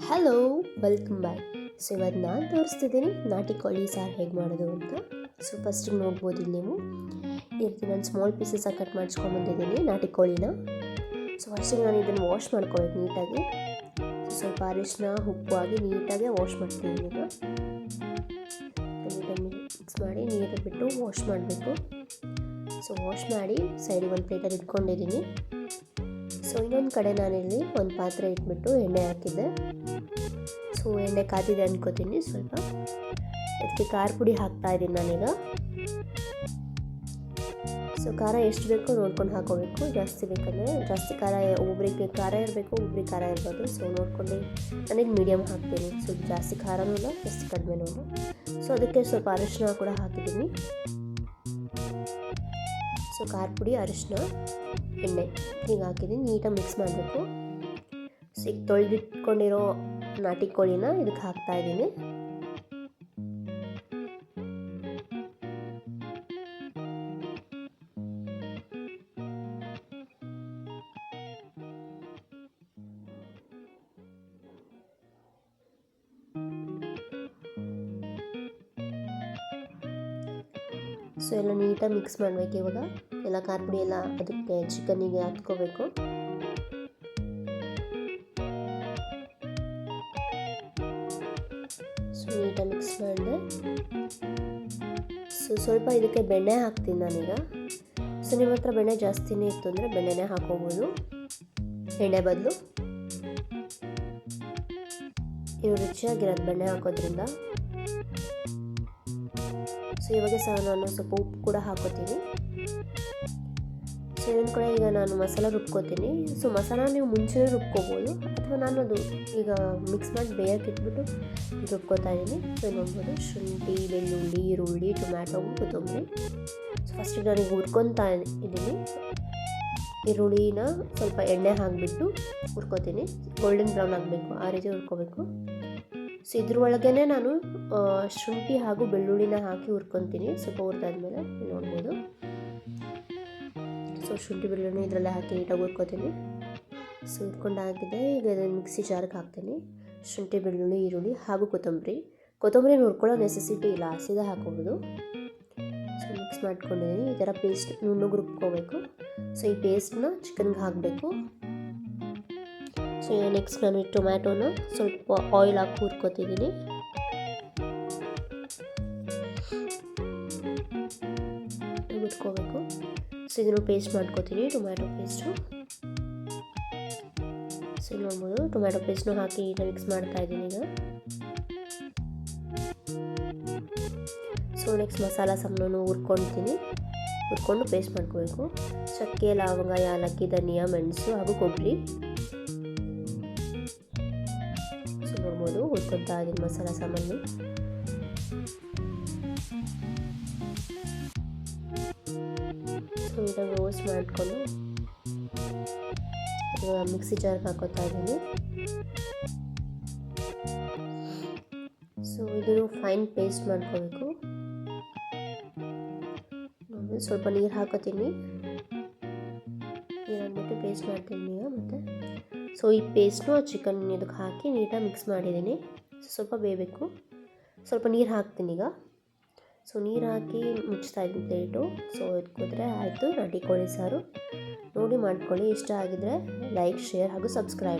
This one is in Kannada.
Hello, welcome back. ಸೊ ಇವತ್ತು ನಾನು ತೋರಿಸ್ತಿದ್ದೀನಿ ನಾಟಿ ಕೋಳಿ ಸಾರು ಹೇಗೆ ಮಾಡೋದು ಅಂತ. ಸೊ ಫಸ್ಟಿಗೆ ನೋಡ್ಬೋದು ಇಲ್ಲಿ ನೀವು ಈ ರೀತಿ ನಾನು ಸ್ಮಾಲ್ ಪೀಸಸ್ಸಾಗಿ ಕಟ್ ಮಾಡಿಸ್ಕೊಂಡ್ಬಂದಿದ್ದೀನಿ ನಾಟಿ ಕೋಳಿನ. ಸೊ ಫಸ್ಟಿಗೆ ನಾನು ಇದನ್ನು ವಾಶ್ ಮಾಡ್ಕೋಬೇಕು ನೀಟಾಗಿ. ಸ್ವಲ್ಪ ಅರಿಶಿನ ಉಪ್ಪು ಹಾಕಿ ನೀಟಾಗಿ ವಾಶ್ ಮಾಡ್ತಿದ್ದೀನಿ. ಈಗ ನೀಟಾಗಿ ಮಿಕ್ಸ್ ಮಾಡಿ ನೀರು ಬಿಟ್ಟು ವಾಶ್ ಮಾಡಬೇಕು. ಸೊ ವಾಶ್ ಮಾಡಿ ಸೈಡಿಗೆ ಒಂದು ಪ್ಲೇಟಲ್ಲಿ ಇಟ್ಕೊಂಡಿದ್ದೀನಿ. ಸೊ ಇನ್ನೊಂದು ಕಡೆ ನಾನಿಲ್ಲಿ ಒಂದು ಪಾತ್ರೆ ಇಟ್ಬಿಟ್ಟು ಎಣ್ಣೆ ಹಾಕಿದ್ದೆ. ಸೊ ಎಣ್ಣೆ ಕಾದಿದೆ ಅನ್ಕೋತೀನಿ. ಸ್ವಲ್ಪ ಅದಕ್ಕೆ ಖಾರ ಪುಡಿ ಹಾಕ್ತಾಯಿದ್ದೀನಿ ನಾನೀಗ. ಸೊ ಖಾರ ಎಷ್ಟು ಬೇಕೋ ನೋಡ್ಕೊಂಡು ಹಾಕೋಬೇಕು. ಜಾಸ್ತಿ ಬೇಕಂದರೆ ಜಾಸ್ತಿ ಖಾರ, ಒಬ್ಬರಿಗೆ ಖಾರ ಇರಬೇಕು, ಒಬ್ಬರಿಗೆ ಖಾರ ಇರ್ಬೋದು. ಸೊ ನೋಡ್ಕೊಂಡು ನನಗೆ ಮೀಡಿಯಮ್ ಹಾಕ್ತೀನಿ. ಸೊ ಜಾಸ್ತಿ ಖಾರನೂ ಇಲ್ಲ, ಜಾಸ್ತಿ ಕಡಿಮೆನೂ ಇಲ್ಲ. ಸೊ ಅದಕ್ಕೆ ಸ್ವಲ್ಪ ಅರಿಶಿನ ಕೂಡ ಹಾಕಿದ್ದೀನಿ. ಸೊ ಖಾರ ಪುಡಿ, ಅರಿಶಿನ, ಎಣ್ಣೆ ಹೀಗೆ ಹಾಕಿದ್ದೀನಿ. ನೀಟಾಗಿ ಮಿಕ್ಸ್ ಮಾಡಬೇಕು. ಸೊ ಈಗ ತೊಳೆದಿಟ್ಕೊಂಡಿರೋ ನಾಟಿ ಕೋಳಿನ ಇದಕ್ಕೆ ಹಾಕ್ತಾ ಇದ್ದೀನಿ. ಸೊ ಎಲ್ಲ ನೀಟಾಗಿ ಮಿಕ್ಸ್ ಮಾಡಬೇಕು. ಇವಾಗ ಎಲ್ಲ ಖಾರ ಪುಡಿ ಎಲ್ಲ ಅದಕ್ಕೆ ಚಿಕನ್ನಿಗೆ ಹಾಕ್ಕೋಬೇಕು. ಸೊ ನೀಟಾಗಿ ಮಿಕ್ಸ್ ಮಾಡಿದೆ. ಸೊ ಸ್ವಲ್ಪ ಇದಕ್ಕೆ ಬೆಣ್ಣೆ ಹಾಕ್ತೀನಿ ನಾನೀಗ. ಸೊ ನಿಮ್ಮ ಹತ್ರ ಬೆಣ್ಣೆ ಜಾಸ್ತಿನೇ ಇತ್ತು ಅಂದರೆ ಬೆಣ್ಣೆನೇ ಹಾಕೋಬೋದು ಎಣ್ಣೆ ಬದಲು. ಇದು ರುಚಿಯಾಗಿರೋದು ಬೆಣ್ಣೆ ಹಾಕೋದ್ರಿಂದ. ಸೊ ಇವಾಗ ಸಹ ನಾನು ಸ್ವಲ್ಪ ಉಪ್ಪು ಕೂಡ ಹಾಕೋತೀನಿ. ಸೊ ಇದನ್ನು ಕೂಡ ಈಗ ನಾನು ಮಸಾಲ ರುಬ್ಕೋತೀನಿ. ಸೊ ಮಸಾಲ ನೀವು ಮುಂಚೆನೇ ರುಬ್ಕೋಬೋದು, ಅಥವಾ ನಾನು ಅದು ಈಗ ಮಿಕ್ಸ್ ಮಾಡಿ ಬೇಯಕ್ಕೆ ಇಟ್ಬಿಟ್ಟು ರುಬ್ಕೋತಾ ಇದ್ದೀನಿ. ಸೊ ನೋಡ್ಬೋದು ಶುಂಠಿ, ಬೆಳ್ಳುಳ್ಳಿ, ಈರುಳ್ಳಿ, ಟೊಮ್ಯಾಟೊ, ಕೊತ್ತಂಬರಿ. ಸೊ ಫಸ್ಟಿಗೆ ನಾನು ಹುರ್ಕೊತಾ ಇದ್ದೀನಿ. ಈರುಳ್ಳಿನ ಸ್ವಲ್ಪ ಎಣ್ಣೆ ಹಾಕಿಬಿಟ್ಟು ಹುರ್ಕೋತೀನಿ. ಗೋಲ್ಡನ್ ಬ್ರೌನ್ ಆಗಬೇಕು, ಆ ರೀತಿ ಹುರ್ಕೋಬೇಕು. ಸೊ ಇದ್ರೊಳಗೇ ನಾನು ಶುಂಠಿ ಹಾಗೂ ಬೆಳ್ಳುಳ್ಳಿನ ಹಾಕಿ ಹುರ್ಕೊತೀನಿ. ಸ್ವಲ್ಪ ಹುರಿದಾದ್ಮೇಲೆ ನೋಡ್ಬೋದು. ಸೊ ಶುಂಠಿ ಬೆಳ್ಳುಳ್ಳಿ ಇದರಲ್ಲೇ ಹಾಕಿ ನೀಟಾಗಿ ಹುರ್ಕೋತೀನಿ. ಸೊ ಹುರ್ಕೊಂಡಾಗಿದೆ. ಈಗ ಇದನ್ನು ಮಿಕ್ಸಿ ಜಾರ್ಗೆ ಹಾಕ್ತೀನಿ. ಶುಂಠಿ, ಬೆಳ್ಳುಳ್ಳಿ, ಈರುಳ್ಳಿ ಹಾಗೂ ಕೊತ್ತಂಬರಿ ಹುರ್ಕೊಳ್ಳೋ ನೆಸೆಸಿಟಿ ಇಲ್ಲ, ಸೀದಾ ಹಾಕೋಬೋದು. ಸೊ ಮಿಕ್ಸ್ ಮಾಡ್ಕೊಂಡಿದ್ದೀನಿ. ಈ ಥರ ಪೇಸ್ಟ್ ನುಣ್ಣಗೆ ರುಬ್ಕೋಬೇಕು. ಸೊ ಈ ಪೇಸ್ಟ್ನ ಚಿಕನ್ಗೆ ಹಾಕಬೇಕು. ಸೊ ನೆಕ್ಸ್ಟ್ ನಾನು ಈ ಟೊಮ್ಯಾಟೋನ ಸ್ವಲ್ಪ ಆಯಿಲ್ ಹಾಕಿ ಹುರ್ಕೋತಿದ್ದೀನಿ. ಹುರ್ಕೋಬೇಕು. ಸೊ ಇದನ್ನು ಪೇಸ್ಟ್ ಮಾಡ್ಕೋತೀನಿ, ಟೊಮ್ಯಾಟೊ ಪೇಸ್ಟು. ಸೊ ನೋಡ್ಬೋದು ಟೊಮ್ಯಾಟೊ ಪೇಸ್ಟ್ನು ಹಾಕಿ ನೀಟಾಗಿ ಮಿಕ್ಸ್ ಮಾಡ್ತಾ ಇದ್ದೀನಿ ಈಗ. ಸೊ ನೆಕ್ಸ್ಟ್ ಮಸಾಲ ಸಾಮಾನು ಹುರ್ಕೊಂಡು ಪೇಸ್ಟ್ ಮಾಡ್ಕೋಬೇಕು. ಚಕ್ಕೆ, ಲವಂಗ, ಯಾಲಕ್ಕಿ, ಧನಿಯಾ, ಮೆಣಸು ಹಾಗೂ ಕೊಬ್ಬರಿ. ಸೊ ನೋಡ್ಬೋದು ಹುರ್ಕೊತಾ ಇದ್ದೀನಿ ಮಸಾಲ ಸಾಮಾನು. ಸೊ ನೀಟಾಗಿ ರೋಸ್ಟ್ ಮಾಡಿಕೊಂಡು ಮಿಕ್ಸಿ ಜಾರ್ಗೆ ಹಾಕೋತಾ ಇದ್ದೀನಿ. ಸೊ ಇದನ್ನು ಫೈನ್ ಪೇಸ್ಟ್ ಮಾಡ್ಕೋಬೇಕು. ಸ್ವಲ್ಪ ನೀರು ಹಾಕೋತೀನಿ. ನೀರು ಹಾಕ್ಬಿಟ್ಟು ಪೇಸ್ಟ್ ಮಾಡ್ತೀನಿ ಈಗ ಮತ್ತೆ. ಸೊ ಈ ಪೇಸ್ಟು ಚಿಕನ್ ಇದಕ್ಕೆ ಹಾಕಿ ನೀಟಾಗಿ ಮಿಕ್ಸ್ ಮಾಡಿದ್ದೀನಿ. ಸ್ವಲ್ಪ ಬೇಯಬೇಕು. ಸ್ವಲ್ಪ ನೀರು ಹಾಕ್ತೀನಿ ಈಗ. ಸೊ ನೀರು ಹಾಕಿ ಮುಚ್ತಾ ಇದ್ದೀನಿ ಪ್ಲೇಟು. ಸೊ ಇಟ್ಕೋದ್ರೆ ಆಯಿತು ನಾಟಿ ಕೋಳಿ ಸಾರು. ನೋಡಿ ಮಾಡ್ಕೊಳ್ಳಿ. ಇಷ್ಟ ಆಗಿದ್ರೆ ಲೈಕ್, ಶೇರ್ ಹಾಗೂ ಸಬ್ಸ್ಕ್ರೈಬ್.